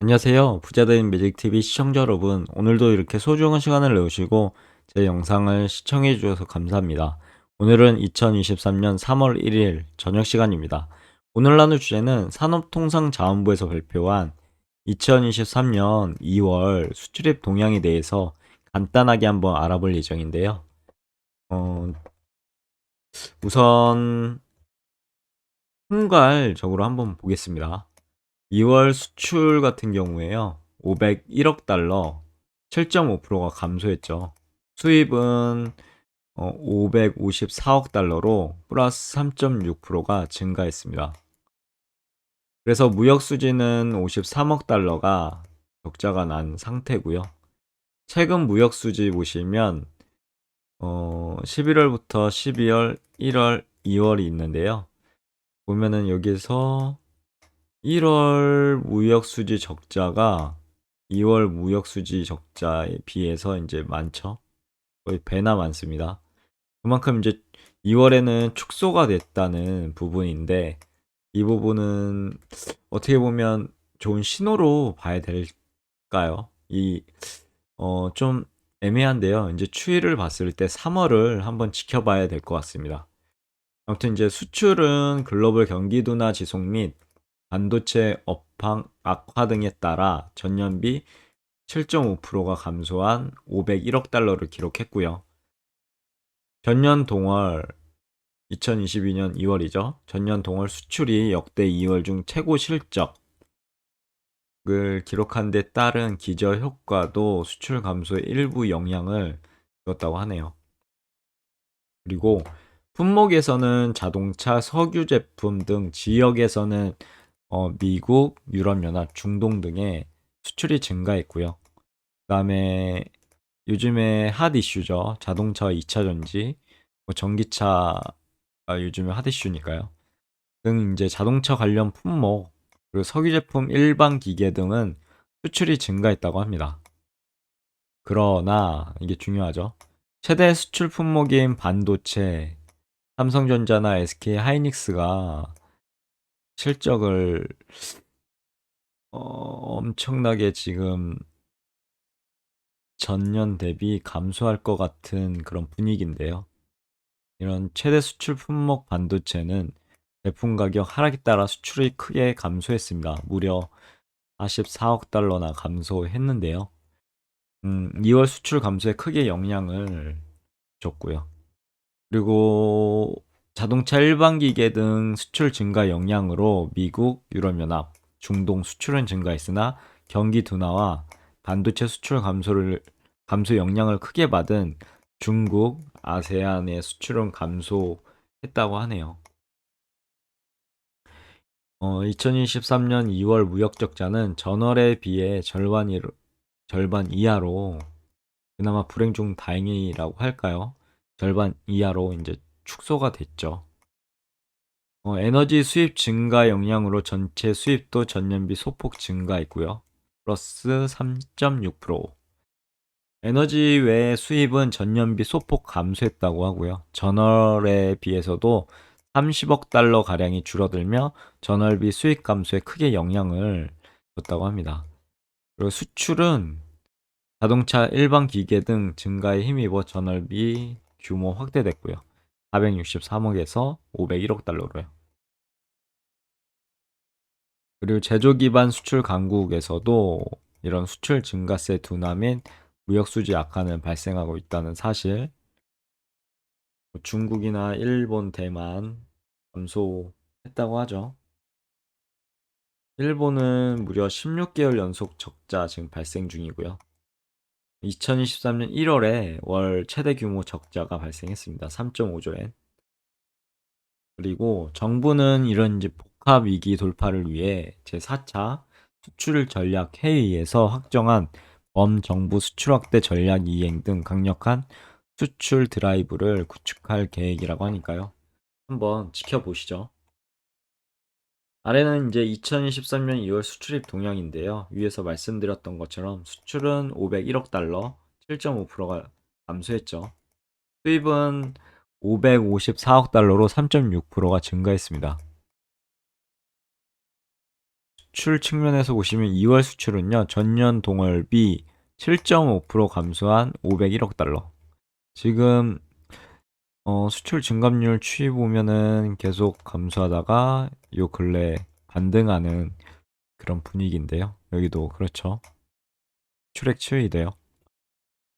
안녕하세요. 부자된 매직TV 시청자 여러분. 오늘도 이렇게 소중한 시간을 내오시고 제 영상을 시청해 주셔서 감사합니다. 오늘은 2023년 3월 1일 저녁 시간입니다. 오늘 나눌 주제는 산업통상자원부에서 발표한 2023년 2월 수출입 동향에 대해서 간단하게 한번 알아볼 예정인데요. 어, 우선 총괄적으로 한번 보겠습니다. 2월 수출 같은 경우에요. 501억 달러, 7.5%가 감소했죠. 수입은 554억 달러로 플러스 3.6%가 증가했습니다. 그래서 무역 수지는 53억 달러가 적자가 난 상태고요. 최근 무역 수지 보시면 11월부터 12월, 1월, 2월이 있는데요. 보면은 여기서 1월 무역 수지 적자가 2월 무역 수지 적자에 비해서 이제 많죠. 거의 배나 많습니다. 그만큼 이제 2월에는 축소가 됐다는 부분인데 이 부분은 어떻게 보면 좋은 신호로 봐야 될까요? 좀 애매한데요. 이제 추이를 봤을 때 3월을 한번 지켜봐야 될 것 같습니다. 아무튼 이제 수출은 글로벌 경기 둔화 지속 및 반도체 업황 악화 등에 따라 전년비 7.5%가 감소한 501억 달러를 기록했고요. 전년 동월 2022년 2월이죠. 전년 동월 수출이 역대 2월 중 최고 실적을 기록한 데 따른 기저 효과도 수출 감소에 일부 영향을 줬다고 하네요. 그리고 품목에서는 자동차, 석유 제품 등 지역에서는 미국, 유럽연합, 중동 등의 수출이 증가했고요. 그다음에 요즘에 핫 이슈죠. 자동차와 2차 전지, 뭐 전기차가 요즘에 핫 이슈니까요. 등 이제 자동차 관련 품목, 그리고 석유 제품, 일반 기계 등은 수출이 증가했다고 합니다. 그러나 이게 중요하죠. 최대 수출 품목인 반도체, 삼성전자나 SK 하이닉스가 실적을 엄청나게 지금 전년 대비 감소할 것 같은 그런 분위기인데요. 이런 최대 수출 품목 반도체는 제품 가격 하락에 따라 수출이 크게 감소했습니다. 무려 44억 달러나 감소했는데요. 2월 수출 감소에 크게 영향을 줬고요. 그리고 자동차 일반 기계 등 수출 증가 영향으로 미국, 유럽연합, 중동 수출은 증가했으나 경기 둔화와 반도체 수출 감소 영향을 크게 받은 중국, 아세안의 수출은 감소했다고 하네요. 2023년 2월 무역 적자는 전월에 비해 절반 이하로 그나마 불행 중 다행이라고 할까요? 절반 이하로 이제 축소가 됐죠. 에너지 수입 증가 영향으로 전체 수입도 전년비 소폭 증가했고요. 플러스 3.6%. 에너지 외 수입은 전년비 소폭 감소했다고 하고요. 전월에 비해서도 30억 달러 가량이 줄어들며 전월비 수익 감소에 크게 영향을 줬다고 합니다. 그리고 수출은 자동차, 일반 기계 등 증가에 힘입어 전월비 규모 확대됐고요. 463억에서 501억 달러로요. 그리고 제조 기반 수출 강국에서도 이런 수출 증가세 둔화 및 무역 수지 악화는 발생하고 있다는 사실, 중국이나 일본, 대만 감소했다고 하죠. 일본은 무려 16개월 연속 적자 지금 발생 중이고요. 2023년 1월에 월 최대 규모 적자가 발생했습니다. 3.5조엔. 그리고 정부는 이런 이제 복합 위기 돌파를 위해 제4차 수출 전략 회의에서 확정한 범정부 수출 확대 전략 이행 등 강력한 수출 드라이브를 구축할 계획이라고 하니까요. 한번 지켜보시죠. 아래는 이제 2023년 2월 수출입 동향인데요. 위에서 말씀드렸던 것처럼 수출은 501억 달러, 7.5%가 감소했죠. 수입은 554억 달러로 3.6%가 증가했습니다. 수출 측면에서 보시면 2월 수출은요, 전년 동월비 7.5% 감소한 501억 달러. 지금 수출 증감률 추이 보면은 계속 감소하다가 요 근래 반등하는 그런 분위기인데요. 여기도 그렇죠. 출액 추이돼요.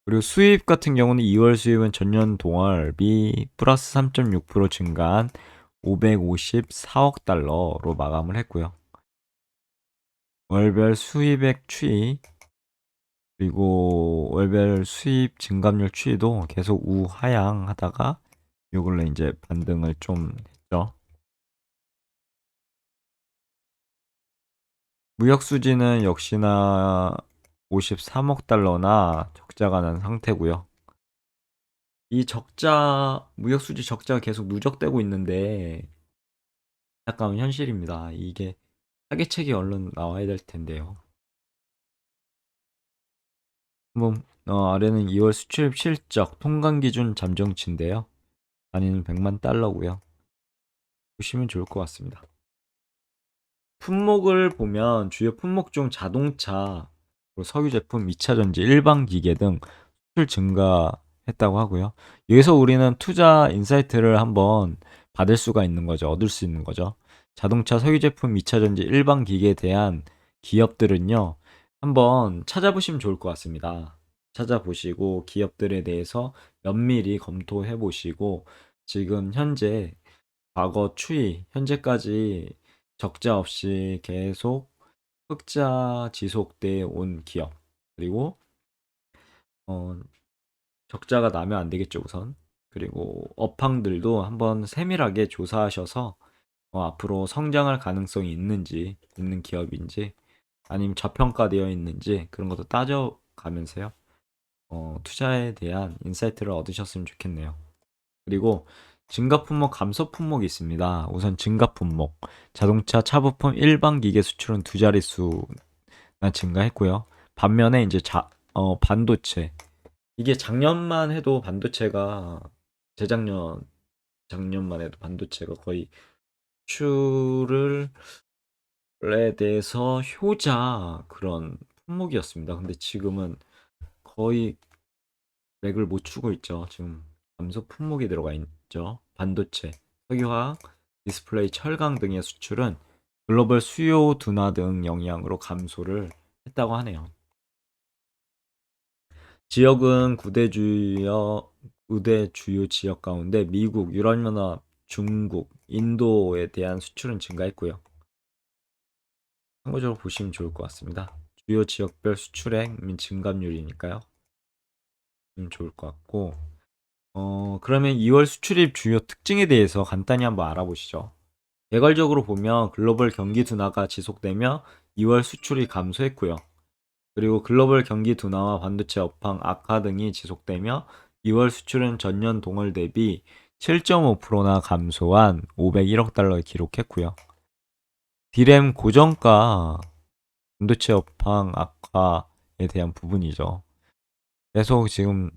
그리고 수입 같은 경우는 2월 수입은 전년 동월비 플러스 3.6% 증가한 554억 달러로 마감을 했고요. 월별 수입액 추이 그리고 월별 수입 증감률 추이도 계속 우하향하다가 요 근래 이제 반등을 좀 했죠. 무역 수지는 역시나 53억 달러나 적자가 난 상태고요. 이 적자, 무역 수지 적자가 계속 누적되고 있는데 안타까운 현실입니다. 이게 타개책이 얼른 나와야 될 텐데요. 한번 아래는 2월 수출입 실적 통관 기준 잠정치인데요. 단위는 100만 달러고요. 보시면 좋을 것 같습니다. 품목을 보면 주요 품목 중 자동차, 석유 제품, 2차 전지, 일반 기계 등 수출 증가했다고 하고요. 여기서 우리는 투자 인사이트를 한번 받을 수가 있는 거죠. 얻을 수 있는 거죠. 자동차, 석유 제품, 2차 전지, 일반 기계에 대한 기업들은요. 한번 찾아보시면 좋을 것 같습니다. 찾아보시고 기업들에 대해서 면밀히 검토해 보시고 지금 현재 과거 추이, 현재까지 적자 없이 계속 흑자 지속돼 온 기업. 그리고 어, 적자가 나면 안 되겠죠, 우선. 그리고 업황들도 한번 세밀하게 조사하셔서 앞으로 성장할 가능성이 있는지, 있는 기업인지, 아니면 저평가되어 있는지 그런 것도 따져가면서요. 투자에 대한 인사이트를 얻으셨으면 좋겠네요. 그리고 증가 품목, 감소 품목이 있습니다. 우선 증가 품목, 자동차, 차부품, 일반 기계 수출은 두 자릿수나 증가했고요. 반면에 이제 반도체, 이게 작년만 해도 반도체가 재작년, 작년만 해도 반도체가 거의 수출을 에 대해서 효자 그런 품목이었습니다. 근데 지금은 거의 맥을 못 추고 있죠. 지금 감소 품목이 들어가 있죠. 반도체, 석유화학, 디스플레이, 철강 등의 수출은 글로벌 수요 둔화 등 영향으로 감소를 했다고 하네요. 지역은 9대 주요 지역 가운데 미국, 유럽연합, 중국, 인도에 대한 수출은 증가했고요. 참고적으로 보시면 좋을 것 같습니다. 주요 지역별 수출액 및 증감률이니까요. 좋을 것 같고 그러면 2월 수출입 주요 특징에 대해서 간단히 한번 알아보시죠. 개괄적으로 보면 글로벌 경기 둔화가 지속되며 2월 수출이 감소했고요. 그리고 글로벌 경기 둔화와 반도체 업황 악화 등이 지속되며 2월 수출은 전년 동월 대비 7.5%나 감소한 501억 달러를 기록했고요. 디램 고정가 반도체 업황 악화에 대한 부분이죠. 계속 지금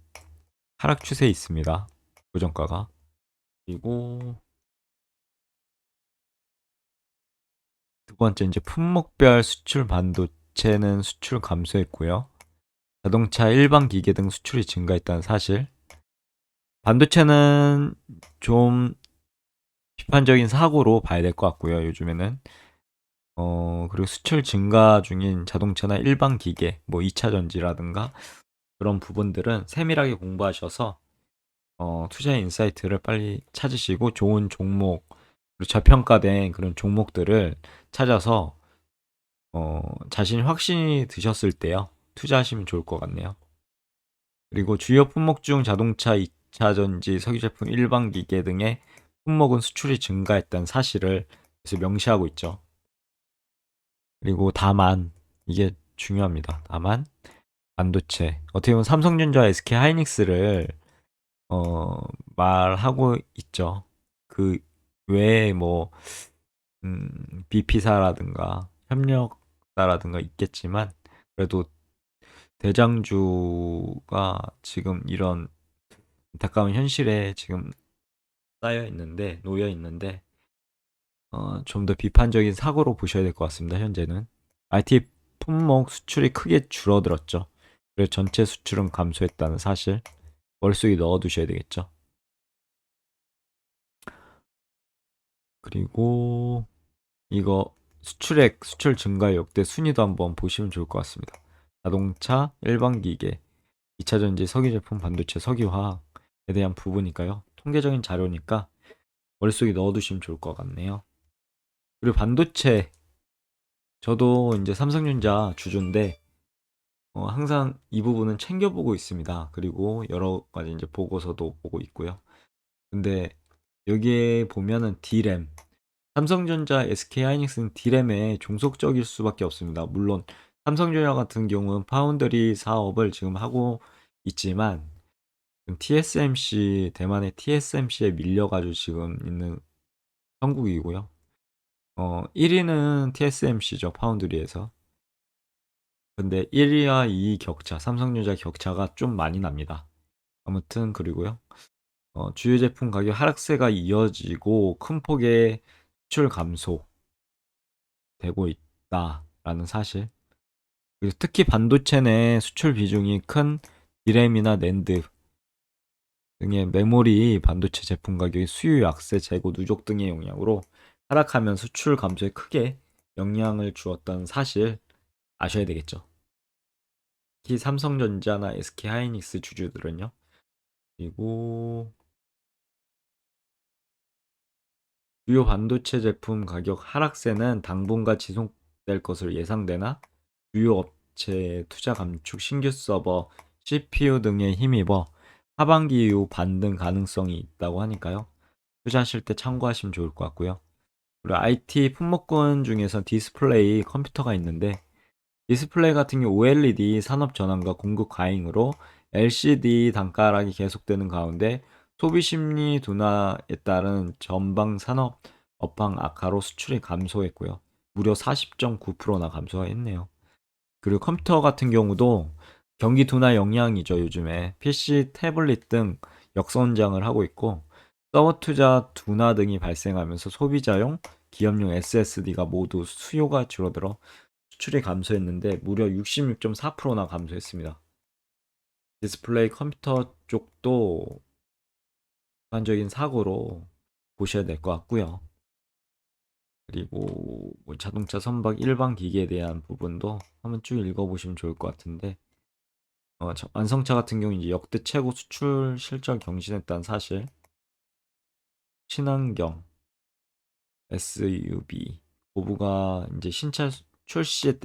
하락 추세에 있습니다. 고정가가. 그리고 두 번째 이제 품목별 수출 반도체는 수출 감소했고요. 자동차, 일반 기계 등 수출이 증가했다는 사실. 반도체는 좀 비판적인 사고로 봐야 될 것 같고요. 요즘에는 그리고 수출 증가 중인 자동차나 일반 기계, 뭐 2차 전지라든가 그런 부분들은 세밀하게 공부하셔서 투자 인사이트를 빨리 찾으시고 좋은 종목, 그리고 저평가된 그런 종목들을 찾아서 자신이 확신이 드셨을 때요. 투자하시면 좋을 것 같네요. 그리고 주요 품목 중 자동차, 2차 전지, 석유 제품, 일반 기계 등의 품목은 수출이 증가했다는 사실을 그래서 명시하고 있죠. 그리고 다만 이게 중요합니다. 다만 반도체 어떻게 보면 삼성전자, SK 하이닉스를 말하고 있죠. 그 외에 뭐 BP사라든가 협력사라든가 있겠지만 그래도 대장주가 지금 이런 안타까운 현실에 지금 놓여 있는데 좀 더 비판적인 사고로 보셔야 될 것 같습니다. 현재는. IT 품목 수출이 크게 줄어들었죠. 그래서 전체 수출은 감소했다는 사실 머릿속에 넣어두셔야 되겠죠. 그리고 이거 수출액, 수출 증가의 역대 순위도 한번 보시면 좋을 것 같습니다. 자동차, 일반 기계, 2차 전지, 석유 제품, 반도체, 석유 화학에 대한 부분이니까요. 통계적인 자료니까 머릿속에 넣어두시면 좋을 것 같네요. 그리고 반도체, 저도 이제 삼성전자 주주인데 항상 이 부분은 챙겨보고 있습니다. 그리고 여러 가지 이제 보고서도 보고 있고요. 근데 여기에 보면은 D램, 삼성전자, SK하이닉스는 D램에 종속적일 수밖에 없습니다. 물론 삼성전자 같은 경우는 파운드리 사업을 지금 하고 있지만 TSMC, 대만의 TSMC에 밀려가지고 지금 있는 형국이고요. 1위는 TSMC죠, 파운드리에서. 근데 1위와 2위 격차, 삼성전자 격차가 좀 많이 납니다. 아무튼 그리고요. 주요 제품 가격 하락세가 이어지고 큰 폭의 수출 감소되고 있다라는 사실. 그리고 특히 반도체 내 수출 비중이 큰 디램이나 낸드 등의 메모리 반도체 제품 가격이 수요 약세, 재고 누적 등의 영향으로 하락하면 수출 감소에 크게 영향을 주었다는 사실 아셔야 되겠죠. 특히 삼성전자나 SK하이닉스 주주들은요. 그리고 주요 반도체 제품 가격 하락세는 당분간 지속될 것으로 예상되나 주요 업체의 투자 감축, 신규 서버, CPU 등에 힘입어 하반기 이후 반등 가능성이 있다고 하니까요. 투자하실 때 참고하시면 좋을 것 같고요. 그리고 IT 품목군 중에서 디스플레이 컴퓨터가 있는데 디스플레이 같은 경우 OLED 산업 전환과 공급 과잉으로 LCD 단가락이 계속되는 가운데 소비 심리 둔화에 따른 전방 산업 업황 악화로 수출이 감소했고요. 무려 40.9%나 감소했네요. 그리고 컴퓨터 같은 경우도 경기 둔화 영향이죠. 요즘에 PC, 태블릿 등 역선장을 하고 있고 서버 투자 둔화 등이 발생하면서 소비자용, 기업용 SSD가 모두 수요가 줄어들어 수출이 감소했는데 무려 66.4%나 감소했습니다. 디스플레이 컴퓨터 쪽도 일반적인 사고로 보셔야 될 것 같고요. 그리고 뭐 자동차 선박 일반 기기에 대한 부분도 한번 쭉 읽어보시면 좋을 것 같은데 완성차 같은 경우 이제 역대 최고 수출 실적 경신했다는 사실, 친환경 SUV 고부가 이제 신차 출시에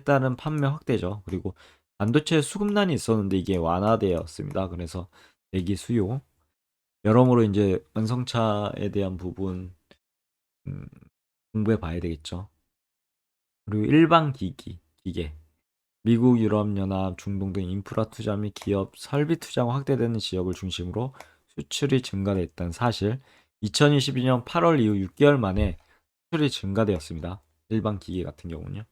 따른 판매 확대죠. 그리고 반도체 수급난이 있었는데 이게 완화되었습니다. 그래서 대기 수요 여러모로 이제 완성차에 대한 부분 음, 공부해 봐야 되겠죠. 그리고 일반 기계 미국, 유럽연합, 중동 등 인프라 투자 및 기업 설비 투자가 확대되는 지역을 중심으로 수출이 증가됐다는 사실. 2022년 8월 이후 6개월 만에 수출이 증가되었습니다. 일반 기계 같은 경우는요.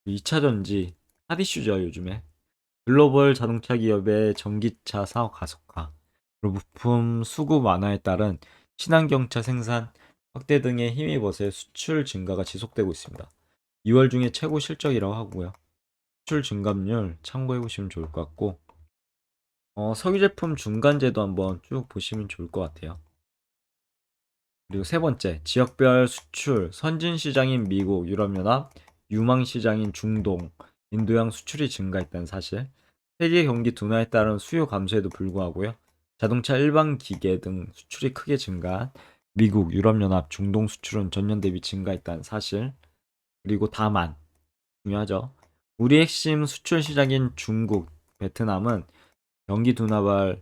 2차 전지 핫 이슈죠, 요즘에. 글로벌 자동차 기업의 전기차 사업 가속화, 그리고 부품 수급 완화에 따른 친환경차 생산 확대 등에 힘입어서 수출 증가가 지속되고 있습니다. 2월 중에 최고 실적이라고 하고요. 수출 증감률 참고해 보시면 좋을 것 같고, 석유 제품 중간재도 한번 쭉 보시면 좋을 것 같아요. 그리고 세 번째, 지역별 수출, 선진 시장인 미국, 유럽연합, 유망 시장인 중동, 인도양 수출이 증가했다는 사실, 세계 경기 둔화에 따른 수요 감소에도 불구하고요. 자동차 일반 기계 등 수출이 크게 증가한 미국, 유럽연합, 중동 수출은 전년 대비 증가했다는 사실, 그리고 다만, 중요하죠. 우리 핵심 수출 시장인 중국, 베트남은 경기 둔화발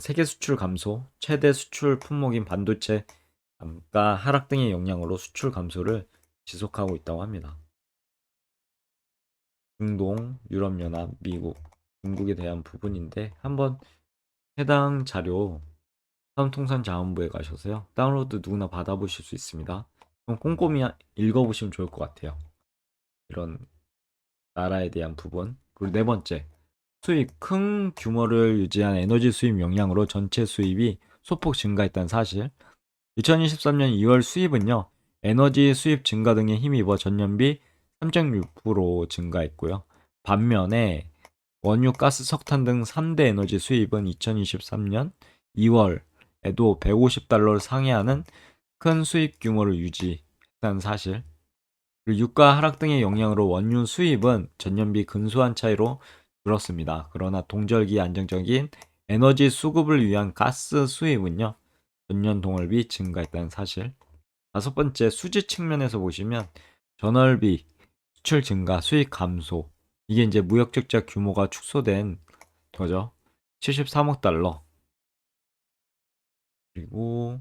세계 수출 감소, 최대 수출 품목인 반도체 단가 하락 등의 영향으로 수출 감소를 지속하고 있다고 합니다. 중동, 유럽연합, 미국, 중국에 대한 부분인데 한번 해당 자료 사업통상자원부에 가셔서요. 다운로드 누구나 받아보실 수 있습니다. 그럼 꼼꼼히 읽어보시면 좋을 것 같아요. 이런 나라에 대한 부분. 그리고 네 번째, 수입 큰 규모를 유지한 에너지 수입 영향으로 전체 수입이 소폭 증가했다는 사실. 2023년 2월 수입은요. 에너지 수입 증가 등에 힘입어 전년비 3.6% 증가했고요. 반면에 원유, 가스, 석탄 등 3대 에너지 수입은 2023년 2월에도 150달러를 상회하는 큰 수입 규모를 유지했다는 사실. 그리고 유가 하락 등의 영향으로 원유 수입은 전년비 근소한 차이로 줄었습니다. 그러나 동절기 안정적인 에너지 수급을 위한 가스 수입은요, 전년 동월비 증가했다는 사실. 다섯 번째, 수지 측면에서 보시면 전월비 수출 증가, 수익 감소. 이게 이제 무역 적자 규모가 축소된 거죠. 73억 달러. 그리고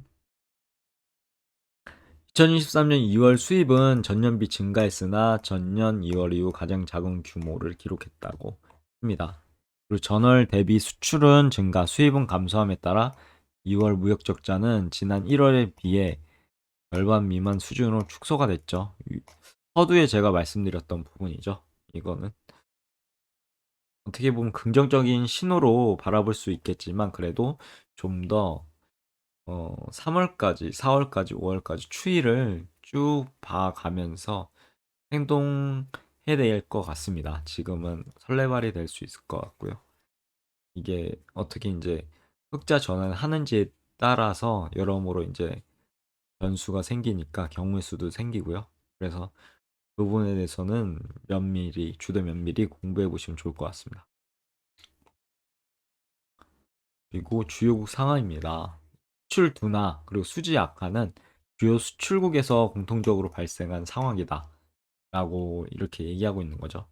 2023년 2월 수입은 전년비 증가했으나 전년 2월 이후 가장 작은 규모를 기록했다고 합니다. 그리고 전월 대비 수출은 증가, 수입은 감소함에 따라 2월 무역 적자는 지난 1월에 비해 절반 미만 수준으로 축소가 됐죠. 서두에 제가 말씀드렸던 부분이죠. 이거는 어떻게 보면 긍정적인 신호로 바라볼 수 있겠지만 그래도 좀 더 3월까지, 4월까지, 5월까지 추이를 쭉 봐가면서 행동해야 될 것 같습니다. 지금은 설레발이 될 수 있을 것 같고요. 이게 어떻게 이제 흑자 전환하는지에 따라서 여러모로 이제 변수가 생기니까 경우의 수도 생기고요. 그래서 그 부분에 대해서는 면밀히, 주도 면밀히 공부해 보시면 좋을 것 같습니다. 그리고 주요국 상황입니다. 수출 둔화 그리고 수지 악화는 주요 수출국에서 공통적으로 발생한 상황이다. 라고 이렇게 얘기하고 있는 거죠.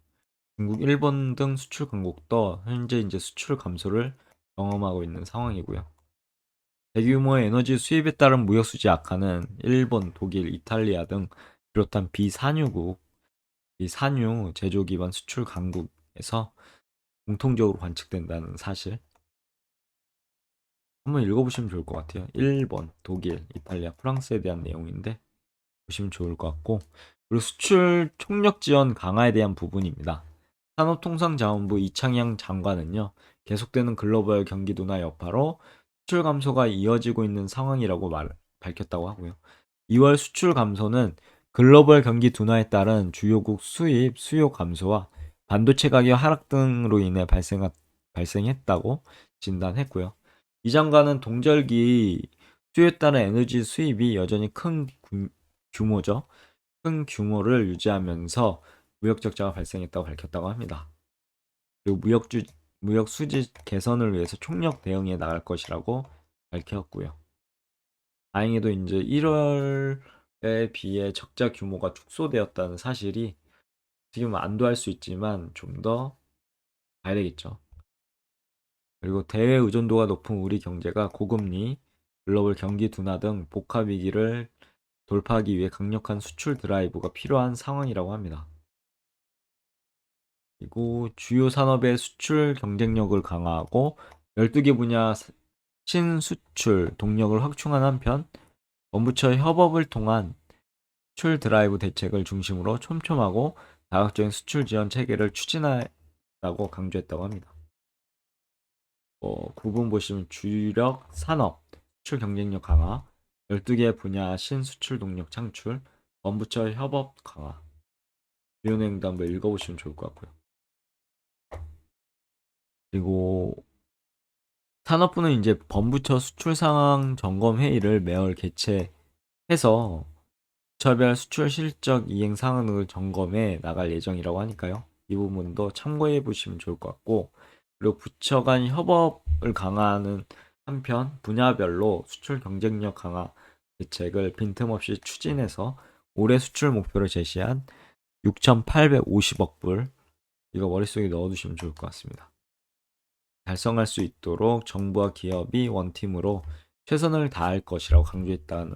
중국, 일본 등 수출 강국도 현재 이제 수출 감소를 경험하고 있는 상황이고요. 대규모의 에너지 수입에 따른 무역 수지 악화는 일본, 독일, 이탈리아 등 비롯한 비산유국, 비산유 제조 기반 수출 강국에서 공통적으로 관측된다는 사실. 한번 읽어보시면 좋을 것 같아요. 일본, 독일, 이탈리아, 프랑스에 대한 내용인데 보시면 좋을 것 같고, 그리고 수출 총력 지원 강화에 대한 부분입니다. 산업통상자원부 이창양 장관은요, 계속되는 글로벌 경기 둔화 여파로 수출 감소가 이어지고 있는 상황이라고 밝혔다고 하고요. 2월 수출 감소는 글로벌 경기 둔화에 따른 주요국 수입 수요 감소와 반도체 가격 하락 등으로 인해 발생했다고 진단했고요. 이 장관은 동절기 수요에 따른 에너지 수입이 여전히 큰 규모죠. 큰 규모를 유지하면서 무역 적자가 발생했다고 밝혔다고 합니다. 그리고 무역 수지 개선을 위해서 총력 대응에 나갈 것이라고 밝혔고요. 다행히도 이제 1월에 비해 적자 규모가 축소되었다는 사실이 지금 안도할 수 있지만 좀 더 봐야 되겠죠. 그리고 대외 의존도가 높은 우리 경제가 고금리, 글로벌 경기 둔화 등 복합 위기를 돌파하기 위해 강력한 수출 드라이브가 필요한 상황이라고 합니다. 그리고 주요 산업의 수출 경쟁력을 강화하고 12개 분야 신수출 동력을 확충한 한편 정부처 협업을 통한 수출 드라이브 대책을 중심으로 촘촘하고 다각적인 수출 지원 체계를 추진하다고 강조했다고 합니다. 구분 보시면 주력 산업, 수출 경쟁력 강화, 12개 분야 신수출 동력 창출, 정부처 협업 강화. 주요 내용도 한번 읽어보시면 좋을 것 같고요. 그리고 산업부는 이제 범부처 수출 상황 점검 회의를 매월 개최해서 부처별 수출 실적 이행 상황을 점검해 나갈 예정이라고 하니까요. 이 부분도 참고해 보시면 좋을 것 같고, 그리고 부처 간 협업을 강화하는 한편 분야별로 수출 경쟁력 강화 대책을 빈틈없이 추진해서 올해 수출 목표를 제시한 6,850억 불, 이거 머릿속에 넣어두시면 좋을 것 같습니다. 달성할 수 있도록 정부와 기업이 원팀으로 최선을 다할 것이라고 강조했다고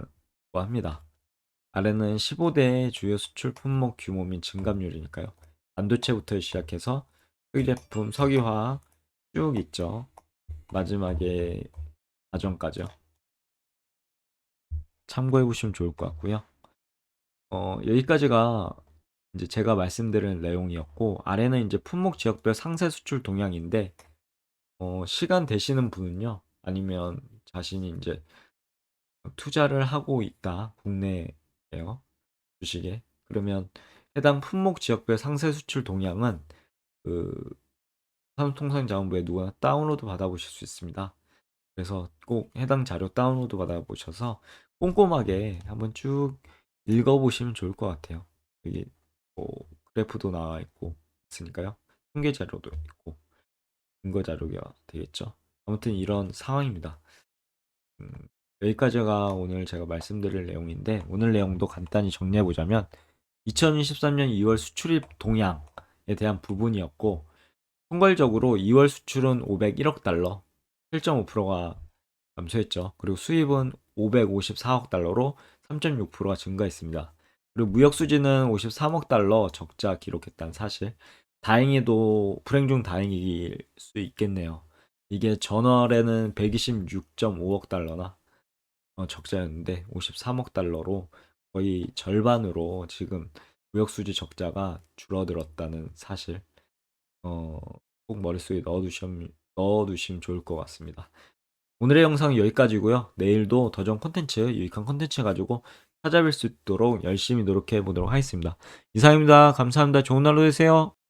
합니다. 아래는 15대 주요 수출 품목 규모 및 증감률이니까요. 반도체부터 시작해서 의제품, 석유화학 쭉 있죠. 마지막에 가전까지요. 참고해 보시면 좋을 것 같고요. 여기까지가 이제 제가 말씀드린 내용이었고, 아래는 이제 품목 지역별 상세 수출 동향인데, 시간 되시는 분은요, 아니면 자신이 이제 투자를 하고 있다, 국내 돼요. 주식에. 그러면 해당 품목 지역별 상세 수출 동향은 그 산업통상자원부에 누구나 다운로드 받아보실 수 있습니다. 그래서 꼭 해당 자료 다운로드 받아보셔서 꼼꼼하게 한번 쭉 읽어보시면 좋을 것 같아요. 여기 뭐 그래프도 나와 있고 있으니까요. 통계 자료도 있고 근거 자료가 되겠죠. 아무튼 이런 상황입니다. 음, 여기까지가 오늘 제가 말씀드릴 내용인데 오늘 내용도 간단히 정리해 보자면 2023년 2월 수출입 동향에 대한 부분이었고 총괄적으로 2월 수출은 501억 달러, 7.5%가 감소했죠. 그리고 수입은 554억 달러로 3.6%가 증가했습니다. 그리고 무역 수지는 53억 달러 적자 기록했다는 사실. 다행히도 불행 중 다행일 수 있겠네요. 이게 전월에는 126.5억 달러나 적자였는데 53억 달러로 거의 절반으로 지금 무역 수지 적자가 줄어들었다는 사실. 어, 꼭 머릿속에 넣어두시면 좋을 것 같습니다. 오늘의 영상은 여기까지고요. 내일도 더 좋은 콘텐츠, 유익한 콘텐츠 가지고 찾아뵐 수 있도록 열심히 노력해 보도록 하겠습니다. 이상입니다. 감사합니다. 좋은 하루 되세요.